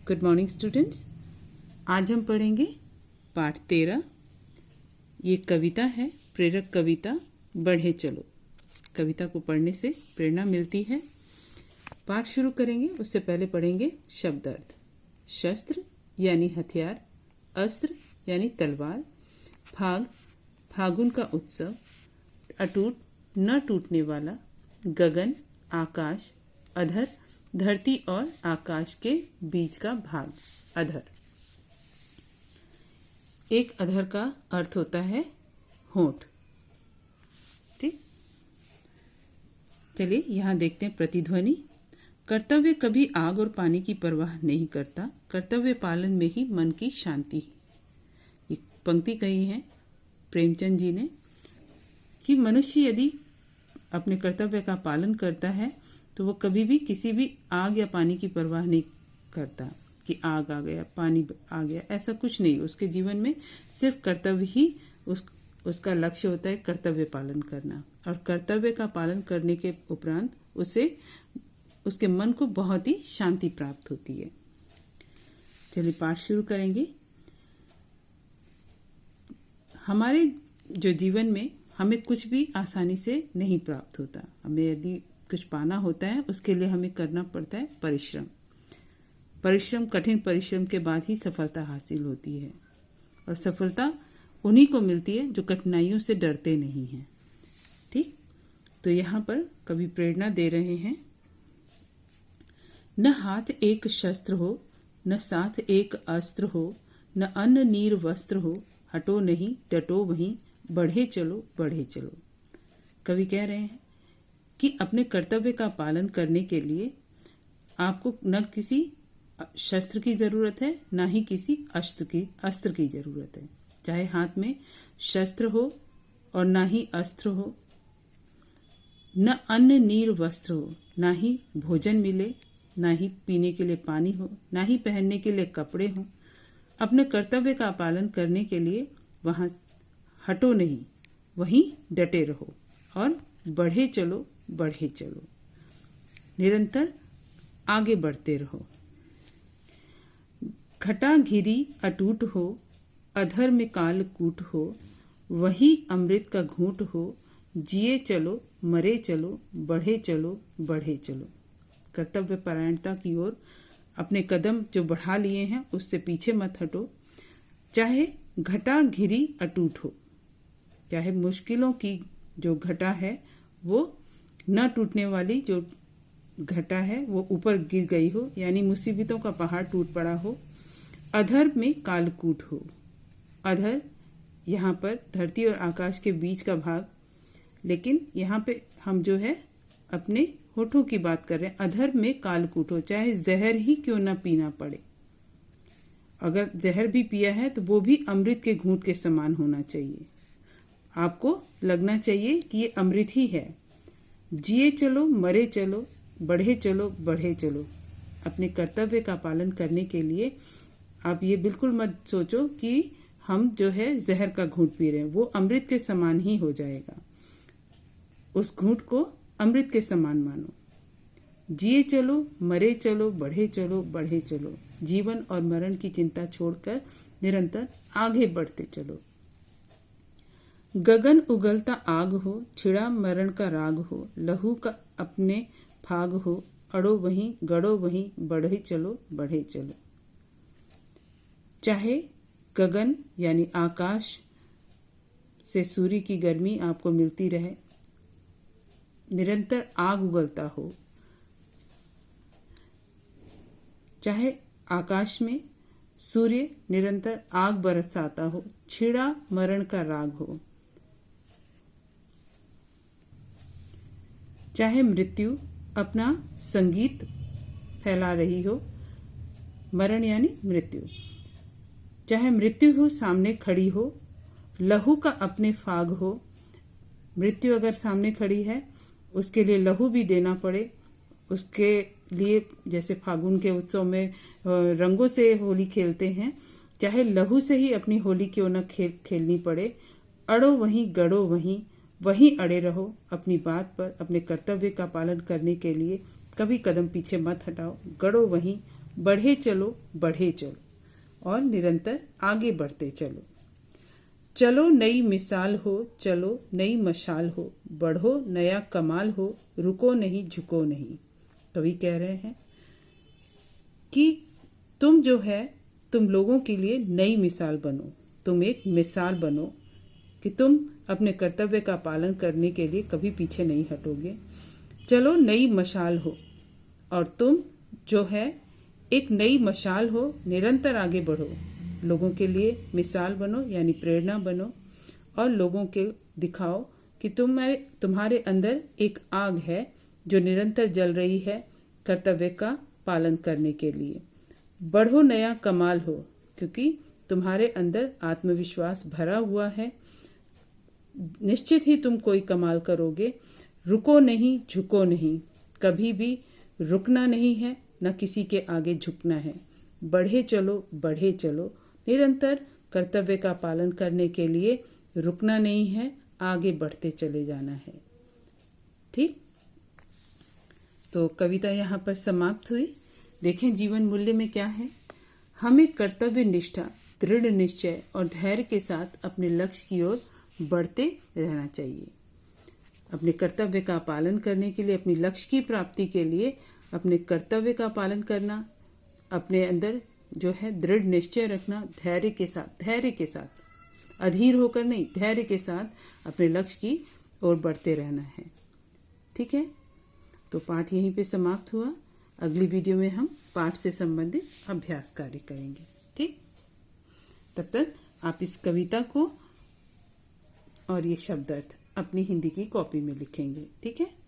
Good morning students. आज हम पढ़ेंगे पाठ 13। ये कविता है, प्रेरक कविता बढ़े चलो। कविता को पढ़ने से प्रेरणा मिलती है। पाठ शुरू करेंगे उससे पहले पढ़ेंगे शब्दार्थ। शस्त्र यानी हथियार, अस्त्र यानी तलवार, फाग फागुन का उत्सव, अटूट न टूटने वाला, गगन आकाश, अधर धरती और आकाश के बीच का भाग, अधर। एक अधर का अर्थ होता है होंठ। ठीक, चलिए यहां देखते हैं प्रतिध्वनि। कर्तव्य कभी आग और पानी की परवाह नहीं करता, कर्तव्य पालन में ही मन की शांति है। ये पंक्ति कही है प्रेमचंद जी ने कि मनुष्य यदि अपने कर्तव्य का पालन करता है तो वो कभी भी किसी भी आग या पानी की परवाह नहीं करता कि आग आ गया, पानी आ गया, ऐसा कुछ नहीं। उसके जीवन में सिर्फ कर्तव्य ही उसका लक्ष्य होता है, कर्तव्य पालन करना। और कर्तव्य का पालन करने के उपरांत उसके मन को बहुत ही शांति प्राप्त होती है। चलिए पाठ शुरू करेंगे। हमारे जो जीवन में हमें कुछ भी आसानी से नहीं प्राप्त होता। हमें यदि कुछ पाना होता है उसके लिए हमें करना पड़ता है परिश्रम। कठिन परिश्रम के बाद ही सफलता हासिल होती है, और सफलता उन्हीं को मिलती है जो कठिनाइयों से डरते नहीं हैं। ठीक, तो यहाँ पर कवि प्रेरणा दे रहे हैं। न हाथ एक शस्त्र हो, न साथ एक अस्त्र हो, न अन्न नीर वस्त्र हो, हटो नहीं डटो वहीं, बढ़े चलो बढ़े चलो। कवि कह रहे हैं कि अपने कर्तव्य का पालन करने के लिए आपको न किसी शस्त्र की जरूरत है, न ही किसी अस्त्र की जरूरत है। चाहे हाथ में शस्त्र हो और न ही अस्त्र हो, न अन्न नीर वस्त्र हो, न ही भोजन मिले, न ही पीने के लिए पानी हो, न ही पहनने के लिए कपड़े हो। अपने कर्तव्य का पालन करने के लिए वहां हटो नहीं, वहीं डटे रहो और बढ़े चलो बढ़े चलो, निरंतर आगे बढ़ते रहो। घटा घिरी अटूट हो, अधर में काल कूट हो, वही अमृत का घूंट हो, जिए चलो मरे चलो बढ़े चलो बढ़े चलो। कर्तव्य परायणता की ओर अपने कदम जो बढ़ा लिए हैं उससे पीछे मत हटो। चाहे घटा घिरी अटूट हो, चाहे मुश्किलों की जो घटा है वो न टूटने वाली जो घटा है वो ऊपर गिर गई हो, यानी मुसीबतों का पहाड़ टूट पड़ा हो। अधर में कालकूट हो, अधर यहाँ पर धरती और आकाश के बीच का भाग, लेकिन यहाँ पे हम जो है अपने होठों की बात कर रहे हैं। अधर में कालकूट हो, चाहे जहर ही क्यों न पीना पड़े। अगर जहर भी पिया है तो वो भी अमृत के घूंट के समान होना चाहिए। आपको लगना चाहिए कि ये अमृत ही है। जिए चलो मरे चलो बढ़े चलो बढ़े चलो। अपने कर्तव्य का पालन करने के लिए आप ये बिल्कुल मत सोचो कि हम जो है जहर का घूंट पी रहे हैं, वो अमृत के समान ही हो जाएगा। उस घूंट को अमृत के समान मानो। जिए चलो मरे चलो बढ़े चलो बढ़े चलो। जीवन और मरण की चिंता छोड़कर निरंतर आगे बढ़ते चलो। गगन उगलता आग हो, छिड़ा मरण का राग हो, लहू का अपने फाग हो, अड़ो वहीं गड़ो वहीं, बढ़े चलो बढ़े चलो। चाहे गगन यानी आकाश से सूर्य की गर्मी आपको मिलती रहे, निरंतर आग उगलता हो, चाहे आकाश में सूर्य निरंतर आग बरसाता हो, छिड़ा मरण का राग हो, चाहे मृत्यु अपना संगीत फैला रही हो, मरण यानी मृत्यु, चाहे मृत्यु हो सामने खड़ी हो, लहू का अपने फाग हो। मृत्यु अगर सामने खड़ी है उसके लिए लहू भी देना पड़े, उसके लिए जैसे फागुन के उत्सव में रंगों से होली खेलते हैं, चाहे लहू से ही अपनी होली क्यों न खेलनी पड़े। अड़ो वहीं गड़ो वहीं अड़े रहो अपनी बात पर। अपने कर्तव्य का पालन करने के लिए कभी कदम पीछे मत हटाओ। गड़ो वहीं बढ़े चलो बढ़े चलो और निरंतर आगे बढ़ते चलो। चलो नई मिसाल हो, चलो नई मशाल हो, बढ़ो नया कमाल हो, रुको नहीं झुको नहीं। कवि कह रहे हैं कि तुम जो है तुम लोगों के लिए नई मिसाल बनो, तुम एक मिसाल बनो कि तुम अपने कर्तव्य का पालन करने के लिए कभी पीछे नहीं हटोगे। चलो नई मशाल हो और तुम जो है एक नई मशाल हो, निरंतर आगे बढ़ो, लोगों के लिए मिसाल बनो यानी प्रेरणा बनो और लोगों के दिखाओ कि तुम्हारे अंदर एक आग है जो निरंतर जल रही है कर्तव्य का पालन करने के लिए। बढ़ो नया कमाल हो क्योंकि तुम्हारे अंदर आत्मविश्वास भरा हुआ है, निश्चित ही तुम कोई कमाल करोगे। रुको नहीं झुको नहीं, कभी भी रुकना नहीं है, न किसी के आगे झुकना है। बढ़े चलो, निरंतर कर्तव्य का पालन करने के लिए रुकना नहीं है, आगे बढ़ते चले जाना है। ठीक, तो कविता यहाँ पर समाप्त हुई। देखें जीवन मूल्य में क्या है। हमें कर्तव्य निष्ठा, दृढ़ निश्चय और धैर्य के साथ अपने लक्ष्य की ओर बढ़ते रहना चाहिए। अपने कर्तव्य का पालन करने के लिए, अपनी लक्ष्य की प्राप्ति के लिए अपने कर्तव्य का पालन करना, अपने अंदर जो है दृढ़ निश्चय रखना, धैर्य के साथ अधीर होकर नहीं, धैर्य के साथ अपने लक्ष्य की ओर बढ़ते रहना है। ठीक है, तो पाठ यहीं पे समाप्त हुआ। अगली वीडियो में हम पाठ से संबंधित अभ्यास कार्य करेंगे। ठीक, तब तक आप इस कविता को और ये शब्दार्थ अपनी हिंदी की कॉपी में लिखेंगे। ठीक है।